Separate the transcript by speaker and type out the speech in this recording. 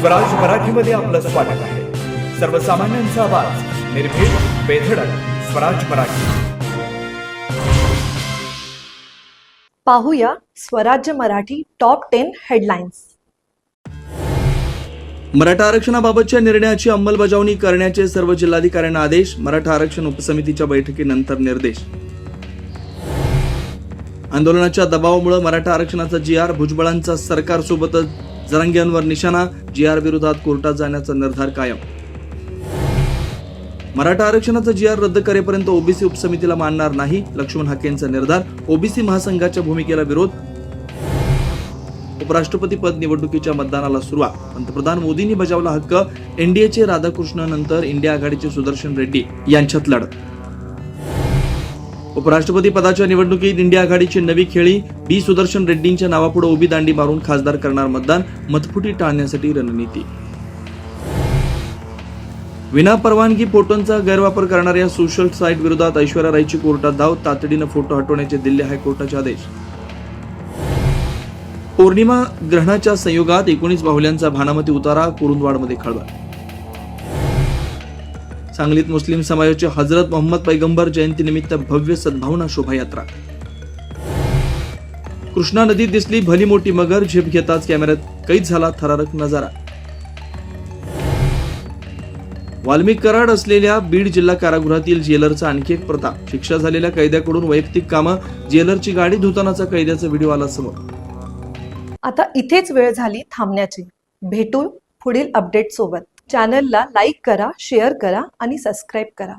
Speaker 1: स्वराज मराठीमध्ये आपलं स्वागत आहे. सर्वसामान्यांचा आवाज, निर्भीड, बेधडक, स्वराज मराठी.
Speaker 2: पाहूया स्वराज्य मराठी टॉप 10 हेडलाईन्स.
Speaker 3: मराठा आरक्षणाबाबतच्या निर्णयाची अंमलबजावणी करण्याचे सर्व जिल्हाधिकाऱ्यांना आदेश. मराठा आरक्षण उपसमितीच्या बैठकीनंतर निर्देश. आंदोलनाच्या दबावामुळे मराठा आरक्षणाचा जी.आर. भुजबळांचा सरकारसोबतच जरांगेंवर निशाणा. जी.आर. विरोधात कोर्टात जाण्याचा निर्धार कायम. मराठा आरक्षणाचा जी.आर. रद्द करेपर्यंत ओबीसी उपसमितीला मानणार नाही. लक्ष्मण हाकेंचा निर्धार. ओबीसी महासंघाच्या भूमिकेला विरोध. उपराष्ट्रपती पद निवडणुकीच्या मतदानाला सुरुवात. पंतप्रधान मोदींनी बजावला हक्क. एनडीएचे राधाकृष्ण नंतर इंडिया आघाडीचे सुदर्शन रेड्डी यांच्यात लढत. उपराष्ट्रपती पदाच्या निवडणुकीत इंडिया आघाडीची नवी खेळी. बी सुदर्शन रेड्डींच्या नावापुढे उभी दांडी मारून खासदार करणार मतदान. मतफुटी टाळण्यासाठी रणनीती. विना परवानगी फोटोंचा गैरवापर करणाऱ्या सोशल साईट विरोधात ऐश्वर्या रायची कोर्टात धाव. तातडीनं फोटो हटवण्याचे दिल्ली हायकोर्टाचे आदेश. पौर्णिमा ग्रहणाच्या संयोगात 19 बाहुल्यांचा भानामती उतारा. कुरुंदवाडमध्ये खळबळ. सांगलीत मुस्लिम समाजाची हजरत मोहम्मद पैगंबर जयंतीनिमित्त भव्य सद्भावना शोभायात्रा. कृष्णा नदीत दिसली भली मोठी मगर. झेप घेताच कॅमेऱ्यात कैद झाला थरारक नजारा. वाल्मिक कराड असलेल्या बीड जिल्हा कारागृहातील जेलरचा आणखी एक प्रताप. शिक्षा झालेल्या कैद्याकडून वैयक्तिक कामं. जेलरची गाडी धुतानाचा कैद्याचा व्हिडिओ आला समोर.
Speaker 2: आता इथेच वेळ झाली थांबण्याची. भेटू पुढील अपडेट सोबत. चॅनलला लाईक करा, शेअर करा आणि सबस्क्राईब करा.